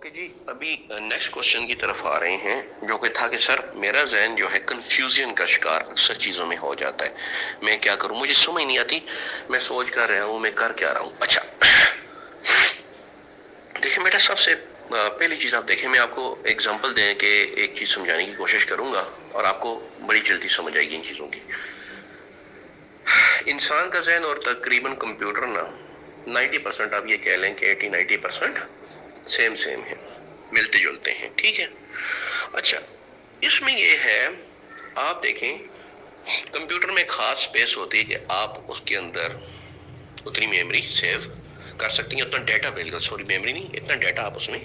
Okay جی، ابھی next question کی طرف آ رہے ہیں، جو کہ تھا کہ سر میرا ذہن جو ہے کنفیوژن کا شکار اکثر چیزوں میں ہو جاتا ہے، میں کیا کروں، مجھے سمجھ نہیں آتی، میں سوچ کر رہا ہوں میں کر کیا رہا ہوں۔ اچھا دیکھیں بیٹا، سب سے پہلی چیز آپ دیکھیں، میں آپ کو ایگزامپل دیں کہ ایک چیز سمجھانے کی کوشش کروں گا اور آپ کو بڑی جلدی سمجھ آئے گی ان چیزوں کی۔ انسان کا ذہن اور تقریباً کمپیوٹر نا 90% آپ یہ کہہ لیں کہ 80-90% سیم ہے، ملتے جلتے ہیں، ٹھیک ہے۔ اچھا اس میں یہ ہے، آپ دیکھیں کمپیوٹر میں ایک خاص سپیس ہوتی ہے کہ آپ اس کے اندر اتنی میموری سیو کر سکتے ہیں، اتنا ڈیٹا میموری نہیں، اتنا ڈیٹا آپ اس میں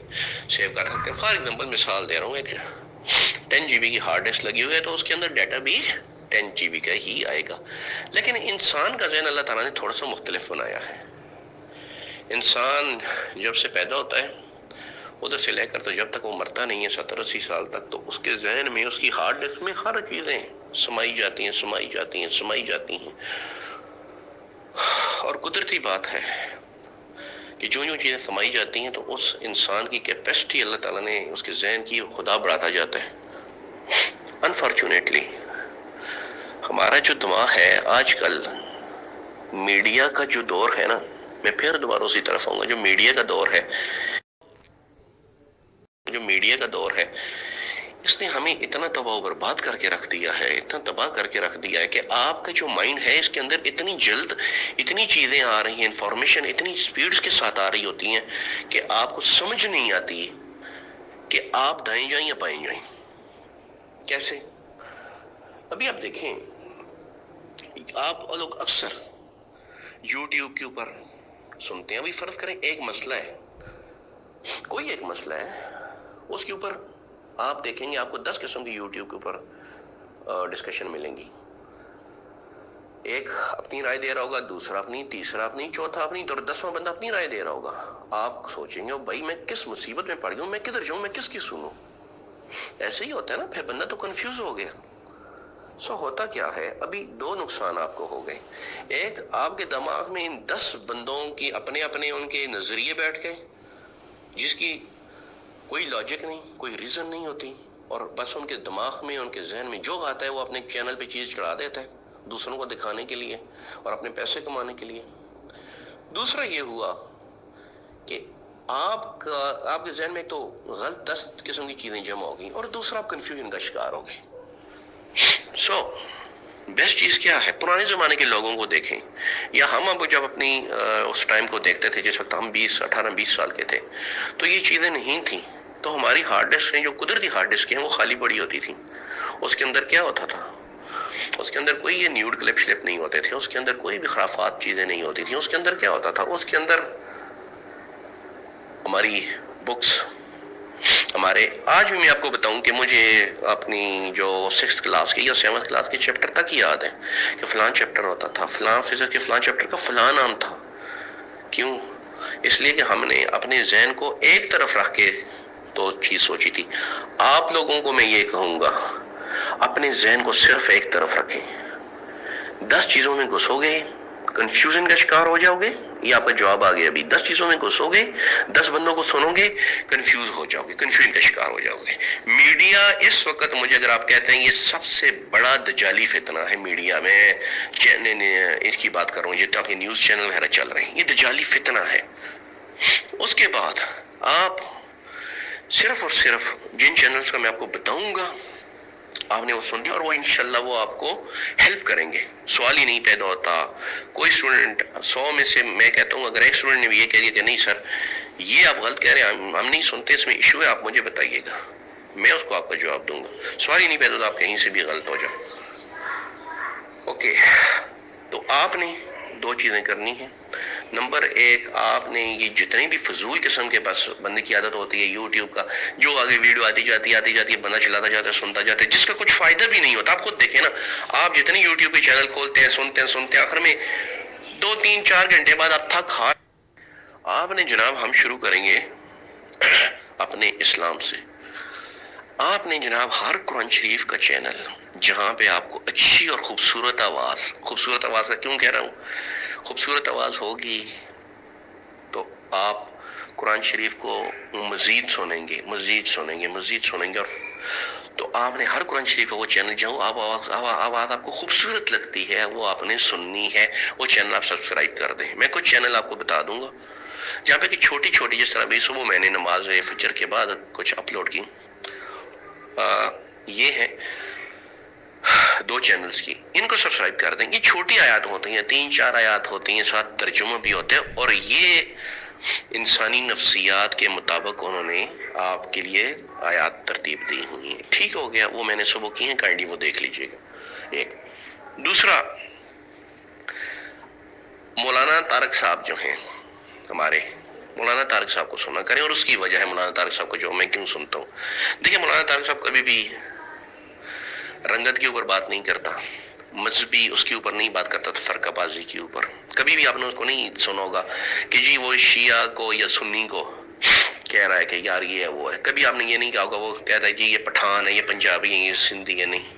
سیو کر سکتے ہیں۔ فار ایگزامپل مثال دے رہا ہوں، ایک 10 جی بی کی ہارڈ ڈسک لگی ہوئی ہے تو اس کے اندر ڈیٹا بھی 10 جی بی کا ہی آئے گا۔ لیکن انسان کا ذہن اللہ تعالیٰ نے تھوڑا سا مختلف بنایا ہے۔ انسان جب سے پیدا ہوتا ہے ادھر سے لے کر تو جب تک وہ مرتا نہیں ہے 70-80 سال تک، تو اس کے ذہن میں، اس کی ہارڈ ڈسک میں ہر چیزیں سمائی جاتی ہیں۔ اور قدرتی بات ہے کہ جو چیزیں سمائی جاتی ہیں تو اس انسان کی کیپیسٹی اللہ تعالیٰ نے اس کے ذہن کی خدا بڑھاتا جاتا ہے۔ انفارچونیٹلی ہمارا جو دماغ ہے آج کل، میڈیا کا جو دور ہے نا، میں پھر دوبارہ اسی طرف آؤں گا، جو میڈیا کا دور ہے اس نے ہمیں اتنا تباہ و برباد کر کے رکھ دیا ہے، کہ آپ کا جو مائنڈ ہے اس کے اندر اتنی جلد اتنی چیزیں آ رہی ہیں، انفارمیشن اتنی سپیڈز کے ساتھ آ رہی ہوتی ہیں کہ آپ کو سمجھ نہیں آتی کہ آپ دائیں جائیں یا بائیں جائیں۔ کیسے؟ ابھی آپ دیکھیں، آپ لوگ اکثر یوٹیوب کے اوپر سنتے ہیں، ابھی فرض کریں ایک مسئلہ ہے، کوئی ایک مسئلہ ہے، اس کے اوپر آپ دیکھیں گے آپ کو 10 قسم کی یوٹیوب کے اوپر ڈسکشن ملیں گی۔ ایک اپنی رائے دے رہا ہوگا، دوسرا اپنی، تیسرا اپنی، چوتھا اپنی، اور 10واں بندہ اپنی رائے دے رہا ہوگا۔ آپ سوچیں گے بھائی میں کس مصیبت میں پڑ گیا ہوں، میں کدھر جاؤں، میں کس کی سنوں؟ ایسے ہی ہوتا ہے نا، پھر بندہ تو کنفیوز ہو گیا۔ ہوتا کیا ہے، ابھی دو نقصان آپ کو ہو گئے۔ ایک، آپ کے دماغ میں ان 10 بندوں کی اپنے ان کے نظریے بیٹھ گئے، جس کی کوئی لاجک نہیں، کوئی ریزن نہیں ہوتی، اور بس ان کے دماغ میں، ان کے ذہن میں جو آتا ہے وہ اپنے چینل پہ چیز چڑھا دیتا ہے دوسروں کو دکھانے کے لیے اور اپنے پیسے کمانے کے لیے۔ دوسرا یہ ہوا کہ آپ کے ذہن میں تو غلط 10 قسم کی چیزیں جمع ہو گئی، اور دوسرا آپ کنفیوژن کا شکار ہو گئے۔ بیسٹ چیز کیا ہے؟ پرانے زمانے کے لوگوں کو دیکھیں، یا ہم اب جب اپنی اس ٹائم کو دیکھتے تھے، جس وقت ہم 18-20 سال کے تھے، تو یہ چیزیں نہیں تھیں، تو ہماری ہارڈ ڈسک جو قدرتی ہارڈ ڈسک ہیں وہ خالی پڑی ہوتی تھی۔ اس کے اندر کیا ہوتا تھا؟ اس کے اندر کوئی یہ نیوڈ کلپ شلپ نہیں ہوتے تھے، اس کے اندر کوئی بھی خرافات چیزیں نہیں ہوتی تھیں۔ اس کے اندر کیا ہوتا تھا؟ اس کے اندر ہماری بکس، ہمارے آج بھی میں آپ کو بتاؤں کہ مجھے اپنی جو 6th کلاس کی یا 7th کلاس کے چیپٹر تک یاد ہے کہ فلان چیپٹر ہوتا تھا، فلان فزکس کے فلان چیپٹر کا فلان نام تھا۔ کیوں؟ اس لیے کہ ہم نے اپنے ذہن کو ایک طرف رکھ کے تو چیز سوچی تھی۔ آپ لوگوں کو میں یہ کہوں گا، اپنے ذہن کو صرف ایک طرف رکھیں۔ 10 چیزوں میں گھسو گے، کنفیوژن کا شکار ہو جاؤ گے۔ یہ آپ کا جواب آ گیا ابھی، 10 چیزوں میں گھسو گے، 10 بندوں کو سنو گے، کنفیوز ہو جاؤ گے، کنفیوژن کا شکار ہو جاؤ گے۔ میڈیا اس وقت، مجھے اگر آپ کہتے ہیں یہ سب سے بڑا دجالی فتنہ ہے میڈیا میں، اس کی بات کر رہا ہوں، یہ آپ کے نیوز چینل وغیرہ چل رہے ہیں، یہ دجالی فتنہ ہے۔ اس کے بعد آپ صرف اور صرف جن چینلز کا میں آپ کو بتاؤں گا، آپ نے وہ سن لیا، اور وہ انشاءاللہ وہ آپ کو ہیلپ کریں گے۔ سوال ہی نہیں پیدا ہوتا۔ کوئی اسٹوڈنٹ 100 میں سے، میں کہتا ہوں اگر ایک اسٹوڈنٹ نے بھی یہ کہہ دیا کہ نہیں سر یہ آپ غلط کہہ رہے ہیں، ہم نہیں سنتے، اس میں ایشو ہے، آپ مجھے بتائیے گا، میں اس کو آپ کا جواب دوں گا۔ سوال ہی نہیں پیدا ہوتا آپ کہیں سے بھی غلط ہو جائے۔ اوکے، تو آپ نے 2 چیزیں کرنی ہیں۔ نمبر 1، آپ نے یہ جتنے بھی فضول قسم کے بس بندے کی عادت ہوتی ہے یوٹیوب کا، جو آگے ویڈیو آتی جاتی ہے، بندہ چلاتا جاتا ہے، سنتا جاتا ہے، جس کا کچھ فائدہ بھی نہیں ہوتا۔ آپ خود دیکھیں نا، آپ جتنے یوٹیوب کے چینل کھولتے ہیں، سنتے ہیں، آخر میں 2-3-4 گھنٹے بعد آپ تھک ہار۔ آپ نے جناب، ہم شروع کریں گے اپنے اسلام سے۔ آپ نے جناب ہر قرآن شریف کا چینل، جہاں پہ آپ کو اچھی اور خوبصورت آواز کا کیوں کہہ رہا ہوں، خوبصورت آواز ہوگی تو آپ قرآن شریف کو مزید سنیں گے اور تو آپ نے ہر قرآن شریف کا وہ چینل جہاں آواز آپ کو خوبصورت لگتی ہے وہ آپ نے سننی ہے، وہ چینل آپ سبسکرائب کر دیں۔ میں کچھ چینل آپ کو بتا دوں گا جہاں پہ کہ چھوٹی چھوٹی، جس طرح بھی صبح میں نے نماز فجر کے بعد کچھ اپلوڈ کی، یہ ہے 2 چینلز کی، ان کو سبسکرائب کر دیں۔ یہ چھوٹی آیات ہوتی ہیں، 3-4 آیات ہوتی ہیں، ساتھ ترجمہ بھی ہوتے ہیں، اور یہ انسانی نفسیات کے مطابق انہوں نے آپ کے لیے آیات ترتیب دی ہوئی ہیں۔ ٹھیک ہو گیا، وہ میں نے صبح کی ہیں، کائنڈلی وہ دیکھ لیجئے گا۔ ایک دوسرا، مولانا طارق صاحب جو ہیں ہمارے، مولانا طارق صاحب کو سنا کریں، اور اس کی وجہ ہے مولانا طارق صاحب کو جو میں کیوں سنتا ہوں۔ دیکھیں، مولانا طارق صاحب کبھی بھی رنگت کے اوپر بات نہیں کرتا، مذہبی اس کے اوپر نہیں بات کرتا، فرقہ بازی کے اوپر کبھی بھی آپ نے اس کو نہیں سنا ہوگا کہ جی وہ شیعہ کو یا سنی کو کہہ رہا ہے کہ یار یہ ہے وہ ہے۔ کبھی آپ نے یہ نہیں کہا ہوگا وہ کہتا ہے جی یہ پٹھان ہے، یہ پنجابی ہے، یہ سندھی ہے، نہیں۔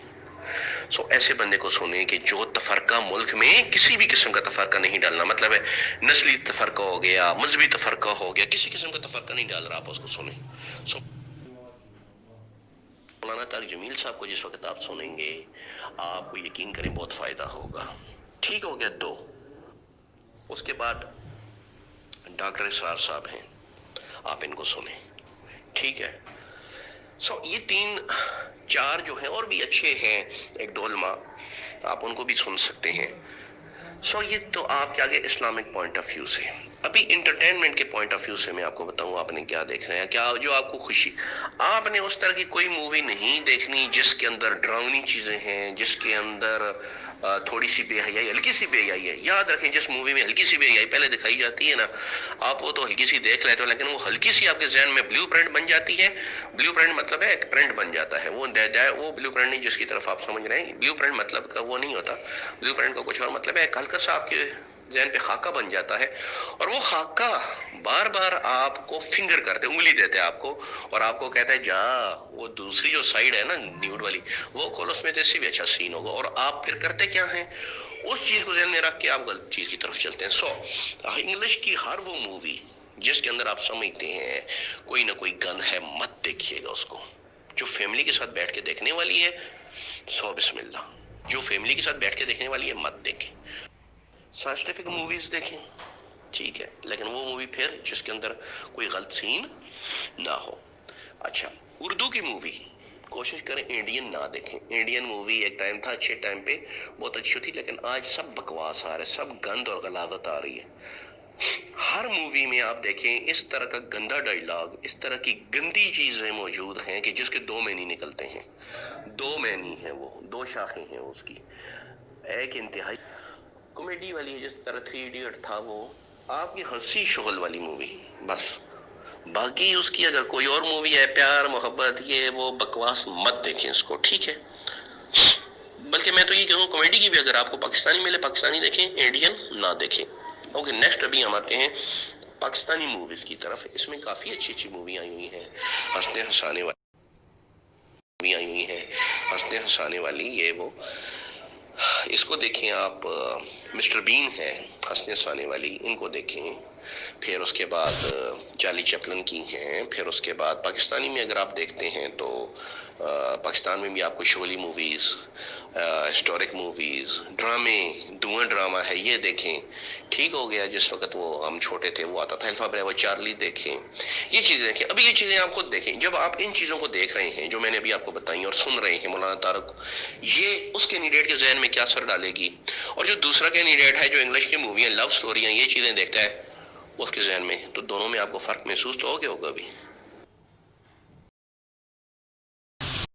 ایسے بندے کو سنیں کہ جو تفرقہ ملک میں کسی بھی قسم کا تفرقہ نہیں ڈالنا، مطلب ہے نسلی تفرقہ ہو گیا، مذہبی تفرقہ ہو گیا، کسی قسم کا تفرقہ نہیں ڈال رہا، آپ اس کو سنیں۔ مولانا طارق جمیل صاحب کو جس وقت آپ سنیں گے، آپ کو یقین کریں بہت فائدہ ہوگا۔ ٹھیک ہو گیا 2۔ اس کے بعد ڈاکٹر اسرار صاحب ہیں، آپ ان کو سنیں، ٹھیک ہے۔ یہ 3-4 جو ہیں اور بھی اچھے ہیں، 1-2 علماء، آپ ان کو بھی سن سکتے ہیں۔ یہ تو آپ کے آگے اسلامک پوائنٹ آف ویو سے۔ ابھی انٹرٹینمنٹ کے پوائنٹ آف ویو سے میں آپ کو بتاؤں آپ نے کیا دیکھ رہے ہیں، کیا جو آپ کو خوشی، آپ نے اس طرح کی کوئی مووی نہیں دیکھنی جس کے اندر ڈراؤنی چیزیں ہیں، جس کے اندر تھوڑی سی بے حیائی، ہلکی سی بے حیائی ہے۔ یاد رکھیں جس مووی میں ہلکی سی بے حیائی پہلے دکھائی جاتی ہے نا، آپ وہ تو ہلکی سی دیکھ لیتے ہو، لیکن وہ ہلکی سی آپ کے ذہن میں بلیو پرنٹ بن جاتی ہے۔ بلیو پرنٹ مطلب ہے ایک پرنٹ بن جاتا ہے، وہ بلیو پرنٹ نہیں جس کی طرف آپ سمجھ رہے ہیں، بلیو پرنٹ مطلب کا وہ نہیں ہوتا، بلیو پرنٹ کا کچھ اور مطلب ہے، ایک ہلکا سا آپ کے ذہن پہ خاکہ بن جاتا ہے، اور وہ خاکہ بار بار آپ کو فنگر کرتے، انگلی دیتے ہیں آپ کو، اور آپ کو کہتا ہے جا وہ دوسری جو سائیڈ ہے نا نیوڈ والی وہ کھول، اس میں جیسے بھی اچھا سین ہوگا، اور آپ پھر کرتے کیا ہیں، اس چیز کو ذہن میں رکھ کے آپ غلط چیز کی طرف چلتے ہیں۔ انگلش کی ہر وہ مووی جس کے اندر آپ سمجھتے ہیں کوئی نہ کوئی گند ہے، مت دیکھیے گا اس کو۔ جو فیملی کے ساتھ بیٹھ کے دیکھنے والی ہے، بسم اللہ، جو فیملی کے ساتھ بیٹھ کے دیکھنے والی ہے مت دیکھیں۔ سائنٹیفک موویز دیکھیں، ٹھیک ہے، لیکن وہ مووی پھر جس کے اندر کوئی غلط سین نہ ہو۔ اچھا، اردو کی مووی کوشش کریں انڈین نہ دیکھیں۔ انڈین مووی ایک ٹائم تھا، اچھے ٹائم پہ بہت اچھی تھی، لیکن آج سب بکواس آ رہا ہے، سب گند اور غلاظت آ رہی ہے۔ ہر مووی میں آپ دیکھیں اس طرح کا گندا ڈائیلاگ، اس طرح کی گندی چیزیں موجود ہیں کہ جس کے 2 معنی نکلتے ہیں، 2 معنی ہیں، وہ 2 شاخیں ہیں اس کی۔ ایک انتہائی کامیڈی والی ہے، جس طرح 3 ایڈیٹ تھا، وہ آپ کی ہنسی شغل والی مووی، بس۔ باقی اس کی اگر کوئی اور مووی ہے پیار محبت یہ وہ بکواس، مت دیکھیں اس کو، ٹھیک ہے۔ بلکہ میں تو یہ کہوں کامیڈی کی بھی اگر آپ کو پاکستانی ملے پاکستانی دیکھیں، انڈین نہ دیکھیں۔ اوکے، نیکسٹ ابھی ہم آتے ہیں پاکستانی موویز کی طرف۔ اس میں کافی اچھی اچھی مووی آئی ہوئی ہیں، ہنسنے ہنسانے والی یہ وہ، اس کو دیکھیں آپ۔ مسٹر بین ہے، ہنسنے ہنسانے والی، ان کو دیکھیں۔ پھر اس کے بعد چارلی چپلن کی ہیں۔ پھر اس کے بعد پاکستانی میں اگر آپ دیکھتے ہیں تو پاکستان میں بھی آپ کو شغلی موویز، ہسٹورک موویز، ڈرامے، دھواں ڈرامہ ہے، یہ دیکھیں، ٹھیک ہو گیا۔ جس وقت وہ ہم چھوٹے تھے وہ آتا تھا الفا بریوو چارلی، دیکھیں، یہ چیزیں دیکھیں۔ ابھی یہ چیزیں آپ خود دیکھیں، جب آپ ان چیزوں کو دیکھ رہے ہیں جو میں نے ابھی آپ کو بتائیں اور سن رہے ہیں مولانا طارق، یہ اس کینڈیڈیٹ کے ذہن میں کیا اثر ڈالے گی، اور جو دوسرا کینڈیڈیٹ ہے جو انگلش کی موویاں، لو سٹوریاں، یہ چیزیں دیکھتا ہے اس کے ذہن میں، تو دونوں میں آپ کو فرق محسوس تو ہوگا بھی۔